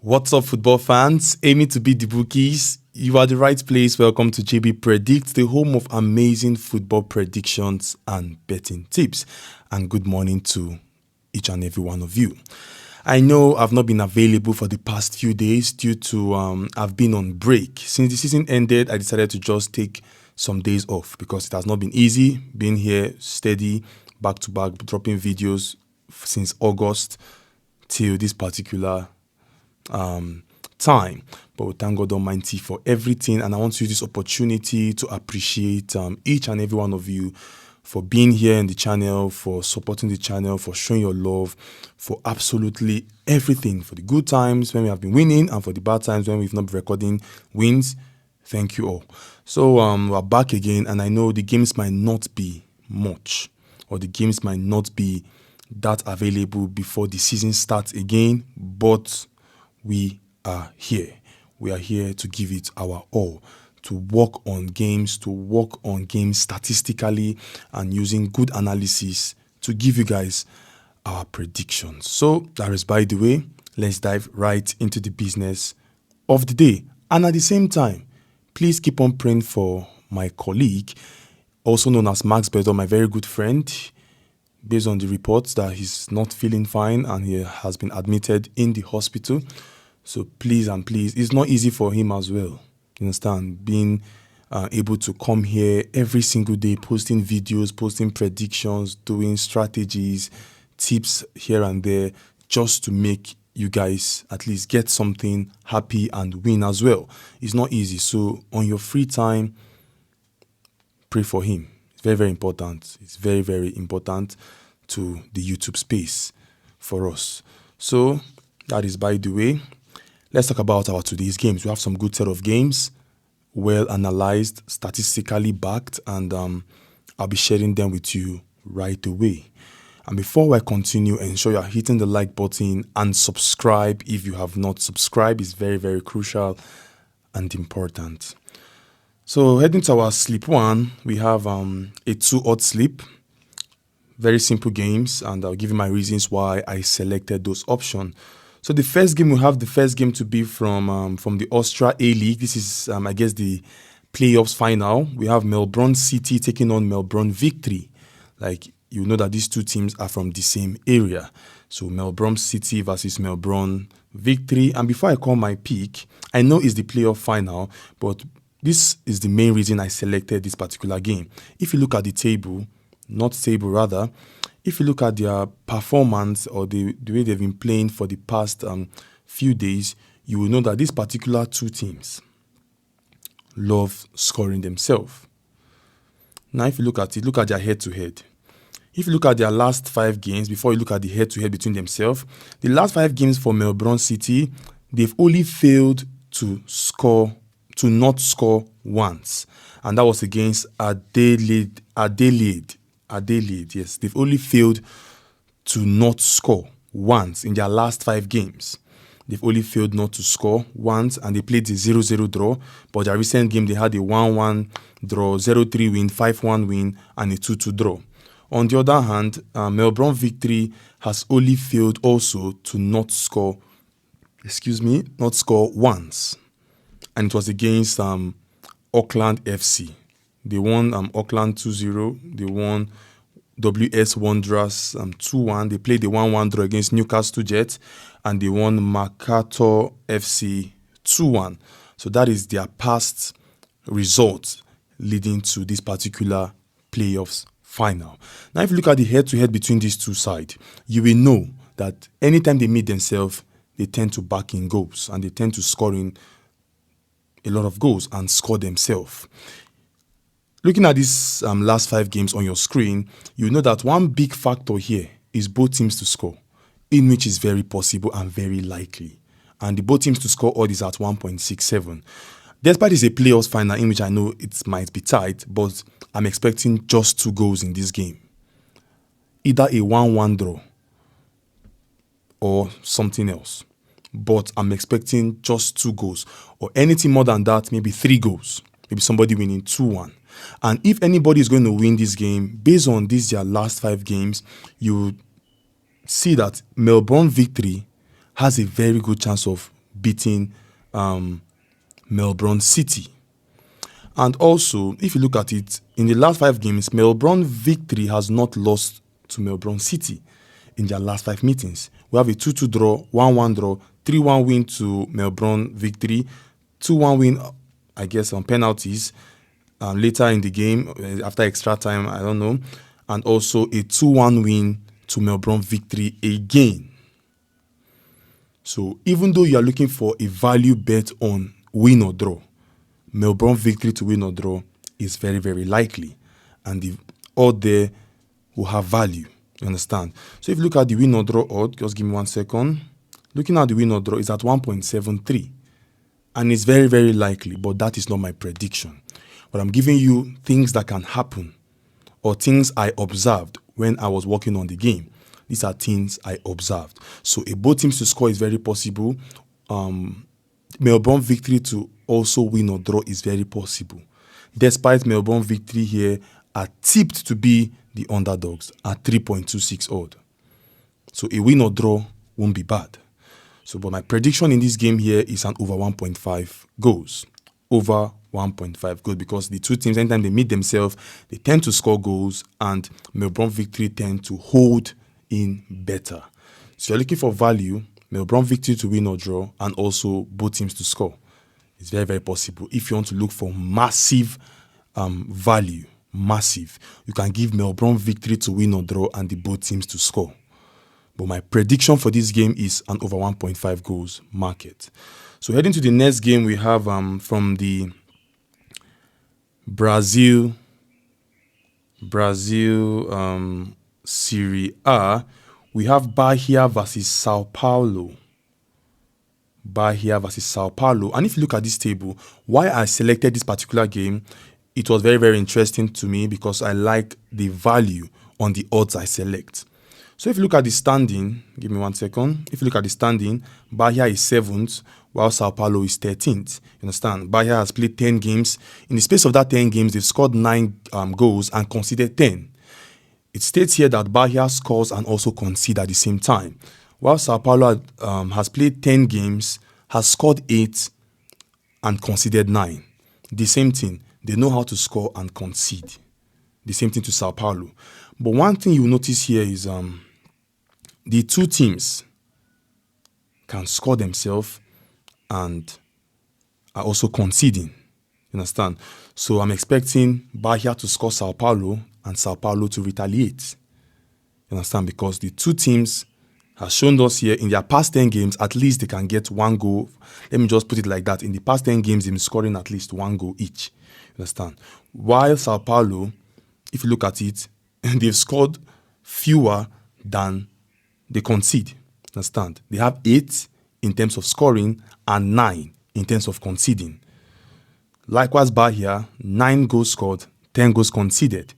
What's up, football fans? Aiming to beat the bookies? You are the right place. Welcome to Jb Predictz, the home of amazing football predictions and betting tips. And good morning to each and every one of you. I know I've not been available for the past few days due to I've been on break. Since the season ended, I decided to just take some days off because it has not been easy being here steady, back to back, dropping videos since August till this particular time. But we thank God Almighty for everything, and I want to use this opportunity to appreciate each and every one of you for being here in the channel, for supporting the channel, for showing your love, for absolutely everything, for the good times when we have been winning and for the bad times when we've not been recording wins. Thank you all. So we're back again, and I know the games might not be much, or the games might not be that available before the season starts again, but we are here. We are here to give it our all, to work on games, statistically and using good analysis to give you guys our predictions. So that is by the way, let's dive right into the business of the day. And at the same time, please keep on praying for my colleague, also known as Max Bezo, my very good friend, based on the reports that he's not feeling fine and he has been admitted in the hospital. So please, it's not easy for him as well. You understand? Being able to come here every single day, posting videos, posting predictions, doing strategies, tips here and there, just to make you guys at least get something happy and win as well. It's not easy. So on your free time, pray for him. It's very, very important. It's very, very important to the YouTube space for us. So that is by the way. Let's talk about our today's games. We have some good set of games, well analyzed, statistically backed, and I'll be sharing them with you right away. And before I continue, ensure you're hitting the like button and subscribe if you have not subscribed. It's very, very crucial and important. So heading to our sleep one, we have a 2-odd sleep. Very simple games, and I'll give you my reasons why I selected those options. So the first game, we have the first game to be from the Austria A-League. This is, I guess, the playoffs final. We have Melbourne City taking on Melbourne Victory. Like, you know that these two teams are from the same area. So Melbourne City versus Melbourne Victory. And before I call my pick, I know it's the playoff final, but this is the main reason I selected this particular game. If you look at the table, if you look at their performance or the way they've been playing for the past few days, you will know that these particular two teams love scoring themselves. Now, if you look at their head-to-head. If you look at their last 5 games, before you look at the head-to-head between themselves, the last 5 games for Melbourne City, they've only failed to not score once. And that was against Adelaide. Yes, they've only failed to not score once in their last 5 games. They've only failed not to score once, and they played the 0-0 draw. But their recent game, they had a 1-1 draw, 0-3 win, 5-1 win, and a 2-2 draw. On the other hand, Melbourne Victory has only failed also to not score once. And it was against Auckland FC. They won Auckland 2-0. They won WS Wanderers 2-1. They played the 1-1 draw against Newcastle Jets, and they won Makato FC 2-1. So that is their past results leading to this particular playoffs final. Now, if you look at the head-to-head between these two sides, you will know that anytime they meet themselves, they tend to back in goals, and they tend to score in a lot of goals and score themselves. Looking at these last 5 games on your screen, you know that one big factor here is both teams to score, in which is very possible and very likely. And the both teams to score odd is at 1.67. Despite it's a playoffs final in which I know it might be tight, but I'm expecting just 2 goals in this game. Either a 1-1 draw or something else. But I'm expecting just 2 goals. Or anything more than that, maybe 3 goals. Maybe somebody winning 2-1. And if anybody is going to win this game, based on their last 5 games, you see that Melbourne Victory has a very good chance of beating Melbourne City. And also, if you look at it, in the last 5 games, Melbourne Victory has not lost to Melbourne City in their last 5 meetings. We have a 2-2 draw, 1-1 draw, 3-1 win to Melbourne Victory, 2-1 win, I guess, on penalties later in the game, after extra time, I don't know, and also a 2-1 win to Melbourne Victory again. So even though you are looking for a value bet on win or draw, Melbourne Victory to win or draw is very, very likely. And the odd there will have value. You understand? So if you look at the win or draw odd, just give me 1 second. Looking at the win or draw is at 1.73. And it's very, very likely, but that is not my prediction. But I'm giving you things that can happen or things I observed when I was working on the game. These are things I observed. So a both teams to score is very possible. Melbourne Victory to also win or draw is very possible. Despite Melbourne Victory here are tipped to be the underdogs at 3.26 odd. So a win or draw won't be bad. So, but my prediction in this game here is an over 1.5 goals. Over 1.5 goals, because the two teams, anytime they meet themselves, they tend to score goals, and Melbourne Victory tend to hold in better. So you're looking for value, Melbourne Victory to win or draw, and also both teams to score. It's very, very possible. If you want to look for massive value, you can give Melbourne Victory to win or draw and the both teams to score. But my prediction for this game is an over 1.5 goals market. So heading to the next game, we have from the Brazil Serie A, we have Bahia versus Sao Paulo. Bahia versus Sao Paulo. And if you look at this table, why I selected this particular game, it was very, very interesting to me because I like the value on the odds I select. So if you look at the standing, give me 1 second. If you look at the standing, Bahia is 7th, while Sao Paulo is 13th. You understand? Bahia has played 10 games. In the space of that 10 games, they've scored 9 goals and conceded 10. It states here that Bahia scores and also concedes at the same time, while Sao Paulo has played 10 games, has scored 8 and conceded 9. The same thing. They know how to score and concede. The same thing to Sao Paulo. But one thing you will notice here is the two teams can score themselves and are also conceding. You understand? So I'm expecting Bahia to score Sao Paulo and Sao Paulo to retaliate. You understand? Because the two teams have shown us here in their past 10 games, at least they can get 1 goal. Let me just put it like that. In the past 10 games, they've been scoring at least 1 goal each. You understand? While Sao Paulo, if you look at it, they've scored fewer than they concede. Understand? They have 8 in terms of scoring and 9 in terms of conceding. Likewise, Bahia, 9 goals scored, 10 goals conceded.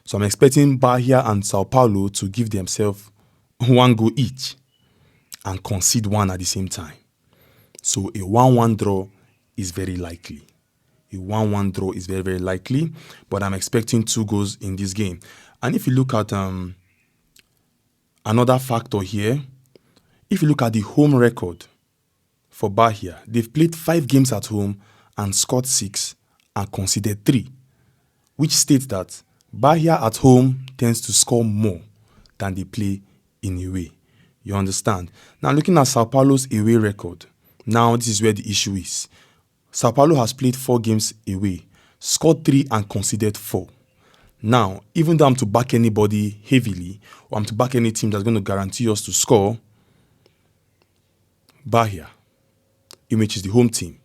So I'm expecting Bahia and Sao Paulo to give themselves 1 goal each and concede 1 at the same time. So a 1-1 draw is very likely. A 1-1 draw is very, very likely, but I'm expecting 2 goals in this game. And if you look at another factor here, if you look at the home record for Bahia, they've played 5 games at home and scored 6 and conceded 3, which states that Bahia at home tends to score more than they play in away. You understand? Now looking at Sao Paulo's away record, now this is where the issue is. Sao Paulo has played 4 games away, scored 3 and conceded 4. Now, even though I'm to back anybody heavily, or I'm to back any team that's going to guarantee us to score, Bahia, in which is the home team,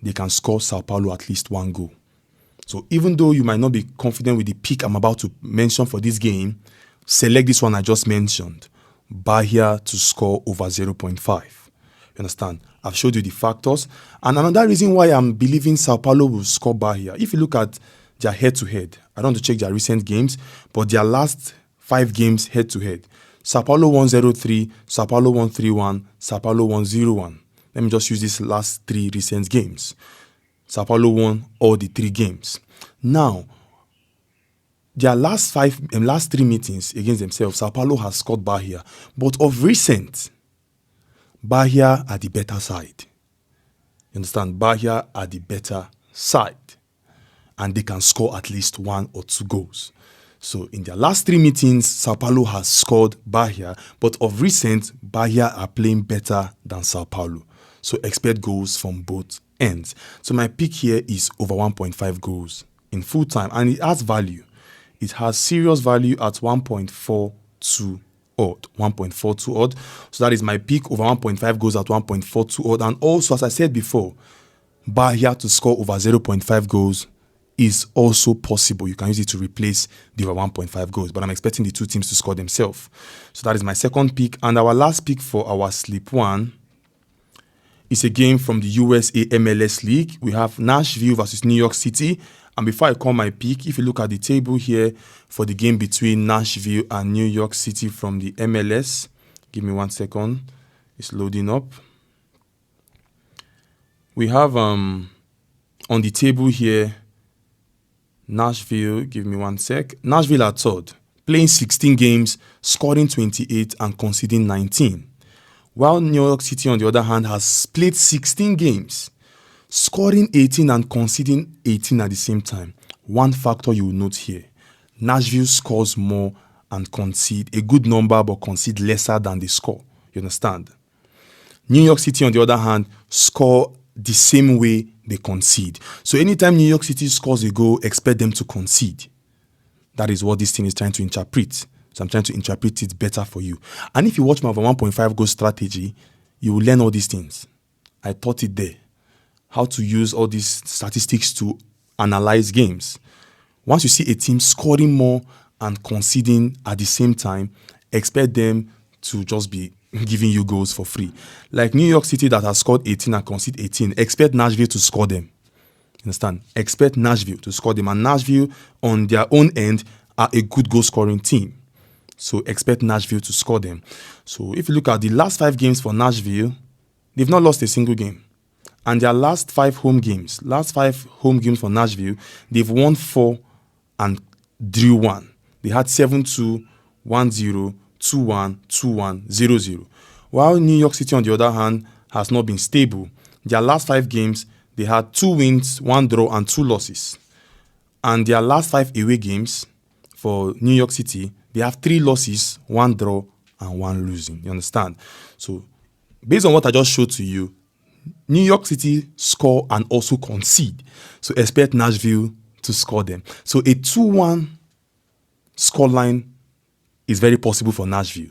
they can score Sao Paulo at least 1 goal. So even though you might not be confident with the pick I'm about to mention for this game, select this one I just mentioned, Bahia to score over 0.5. You understand? I've showed you the factors. And another reason why I'm believing Sao Paulo will score Bahia, if you look at their head-to-head, I don't want to check their recent games, but their last 5 games head-to-head, Sao Paulo won 0-3, Sao Paulo won 3-1, Sao Paulo won 0-1. Let me just use these last 3 recent games. Sao Paulo won all the 3 games. Now, their last 3 meetings against themselves, Sao Paulo has scored Bahia. But of recent, Bahia are the better side. You understand? Bahia are the better side. And they can score at least 1 or 2 goals. So in their last 3 meetings, Sao Paulo has scored Bahia. But of recent, Bahia are playing better than Sao Paulo. So expect goals from both ends. So my pick here is over 1.5 goals in full time. And it has value. It has serious value at 1.42 odd. 1.42 odd. So that is my pick, over 1.5 goals at 1.42 odd. And also, as I said before, Bahia to score over 0.5 goals is also possible. You can use it to replace the over 1.5 goals, but I'm expecting the two teams to score themselves. So that is my second pick. And our last pick for our sleep one is a game from the USA MLS League. We have Nashville versus New York City. And before I call my pick, if you look at the table here for the game between Nashville and New York City from the MLS, give me 1 second. It's loading up. We have on the table here, Nashville, give me 1 sec. Nashville are third, playing 16 games, scoring 28 and conceding 19. While New York City, on the other hand, has played 16 games, scoring 18 and conceding 18 at the same time. One factor you will note here, Nashville scores more and concede a good number but concede lesser than they score. You understand? New York City, on the other hand, score the same way they concede. So anytime New York City scores a goal, expect them to concede. That is what this thing is trying to interpret. So I'm trying to interpret it better for you. And if you watch my over 1.5 goal strategy, you will learn all these things. I taught it there. How to use all these statistics to analyze games. Once you see a team scoring more and conceding at the same time, expect them to just be giving you goals for free. Like New York City that has scored 18 and conceded 18, expect Nashville to score them. Understand? Expect Nashville to score them. And Nashville, on their own end, are a good goal-scoring team. So expect Nashville to score them. So if you look at the last 5 games for Nashville, they've not lost a single game. And their last 5 home games for Nashville, they've won 4 and drew 1. They had 7-2, 1-0, 2-1, 2-1, 0-0. While New York City, on the other hand, has not been stable. Their last 5 games, they had 2 wins, 1 draw, and 2 losses. And their last 5 away games for New York City, they have 3 losses, 1 draw, and 1 losing. You understand? So, based on what I just showed to you, New York City score and also concede. So, expect Nashville to score them. So, a 2-1 scoreline is very possible for Nashville.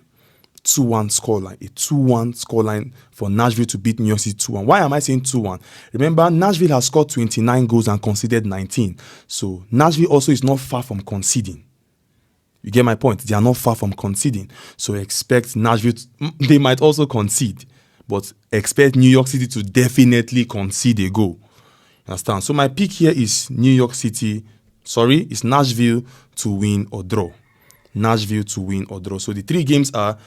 2-1 scoreline. A 2-1 scoreline for Nashville to beat New York City 2-1. Why am I saying 2-1? Remember, Nashville has scored 29 goals and conceded 19. So, Nashville also is not far from conceding. You get my point? They are not far from conceding. So, expect Nashville they might also concede. But expect New York City to definitely concede a goal. Understand? So, my pick here is it's Nashville to win or draw. Nashville to win or draw. So the 3 games are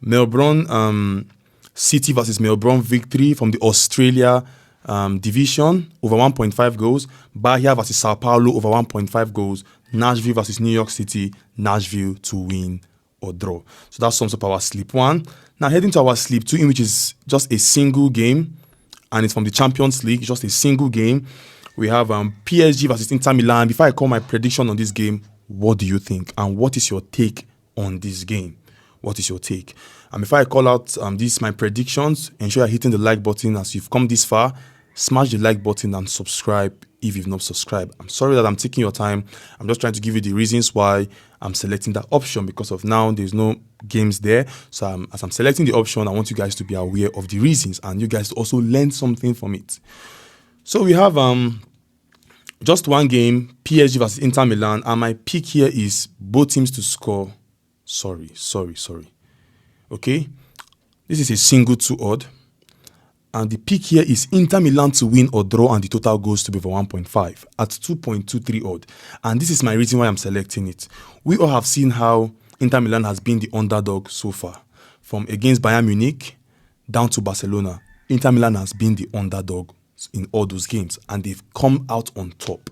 Melbourne City versus Melbourne Victory from the Australia division, over 1.5 goals. Bahia versus Sao Paulo, over 1.5 goals. Nashville versus New York City, Nashville to win or draw. So that sums up our sleep 1. Now heading to our sleep 2, in which is just a single game, and it's from the Champions League, just a single game. We have PSG versus Inter Milan. Before I call my prediction on this game, what do you think? And what is your take on this game? What is your take? And before I call out these my predictions, ensure you're hitting the like button as you've come this far. Smash the like button and subscribe if you've not subscribed. I'm sorry that I'm taking your time. I'm just trying to give you the reasons why I'm selecting that option, because of now there's no games there. So as I'm selecting the option, I want you guys to be aware of the reasons and you guys to also learn something from it. So we have just one game, PSG versus Inter Milan, and my pick here is both teams to score. Sorry. Okay, this is a single 2 odd, and the pick here is Inter Milan to win or draw, and the total goes to be over 1.5 at 2.23 odd. And this is my reason why I'm selecting it. We all have seen how Inter Milan has been the underdog so far, from against Bayern Munich down to Barcelona. Inter Milan has been the underdog in all those games, and they've come out on top.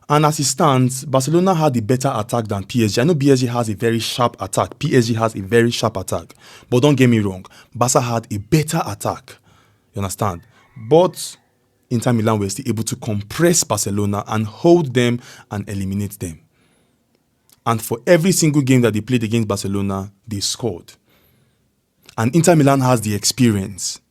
And as it stands, Barcelona had a better attack than PSG. I know PSG has a very sharp attack. PSG has a very sharp attack. But don't get me wrong, Barca had a better attack. You understand? But Inter Milan were still able to compress Barcelona and hold them and eliminate them. And for every single game that they played against Barcelona, they scored. And Inter Milan has the experience.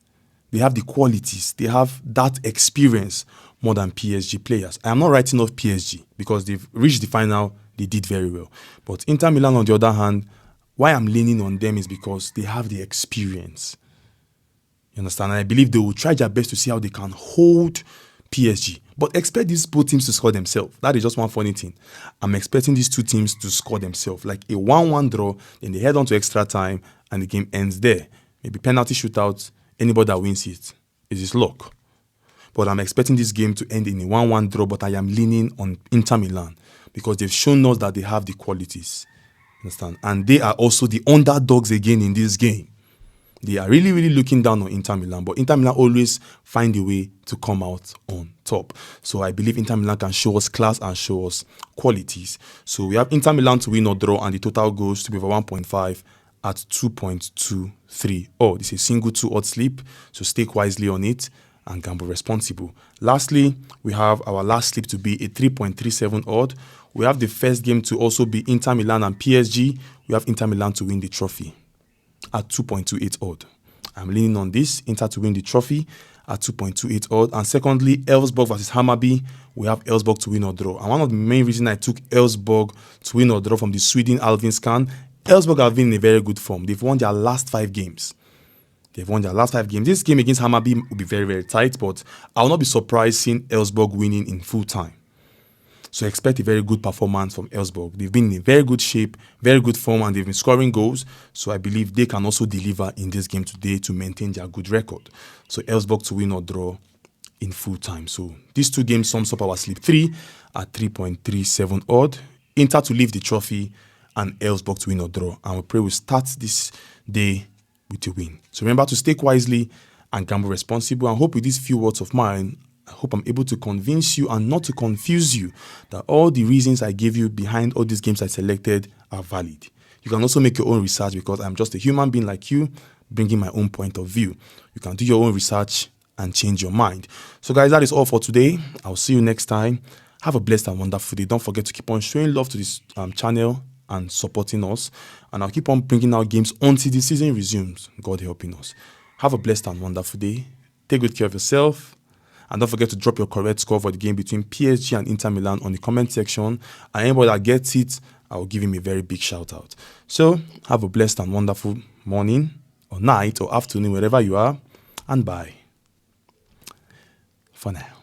They have the qualities. They have that experience more than PSG players. I am not writing off PSG because they've reached the final. They did very well. But Inter Milan, on the other hand, why I'm leaning on them is because they have the experience. You understand? And I believe they will try their best to see how they can hold PSG. But expect these both teams to score themselves. That is just one funny thing. I'm expecting these two teams to score themselves. Like a 1-1 draw, then they head on to extra time and the game ends there. Maybe penalty shootout, anybody that wins it is his luck. But I'm expecting this game to end in a 1-1 draw, but I am leaning on Inter Milan because they've shown us that they have the qualities. Understand? And they are also the underdogs again in this game. They are really, really looking down on Inter Milan, but Inter Milan always find a way to come out on top. So I believe Inter Milan can show us class and show us qualities. So we have Inter Milan to win or draw, and the total goes to be over 1.5 at 2.23. Oh, this is a single 2-odd sleep, so stake wisely on it and gamble responsible. Lastly, we have our last sleep to be a 3.37 odd. We have the first game to also be Inter Milan and PSG. We have Inter Milan to win the trophy at 2.28 odd. I'm leaning on this, Inter to win the trophy at 2.28 odd. And secondly, Elfsborg versus Hammarby. We have Elfsborg to win or draw. And one of the main reasons I took Elfsborg to win or draw from the Sweden Allsvenskan, Elfsborg have been in a very good form. They've won their last 5 games. This game against Hammarby will be very, very tight, but I will not be surprised seeing Elfsborg winning in full time. So expect a very good performance from Elfsborg. They've been in very good shape, very good form, and they've been scoring goals. So I believe they can also deliver in this game today to maintain their good record. So Elfsborg to win or draw in full time. So these two games sums up our sleep 3 at 3.37 odd. Inter to leave the trophy and Elfsborg to win or draw. And we pray we start this day with a win. So remember to stake wisely and gamble responsible. And hope with these few words of mine, I hope I'm able to convince you and not to confuse you that all the reasons I gave you behind all these games I selected are valid. You can also make your own research because I'm just a human being like you, bringing my own point of view. You can do your own research and change your mind. So guys, that is all for today. I'll see you next time. Have a blessed and wonderful day. Don't forget to keep on showing love to this channel and supporting us. And I'll keep on bringing out games until the season resumes. God helping us. Have a blessed and wonderful day. Take good care of yourself. And don't forget to drop your correct score for the game between PSG and Inter Milan on the comment section. And anybody that gets it, I will give him a very big shout out. So have a blessed and wonderful morning or night or afternoon, wherever you are. And bye for now.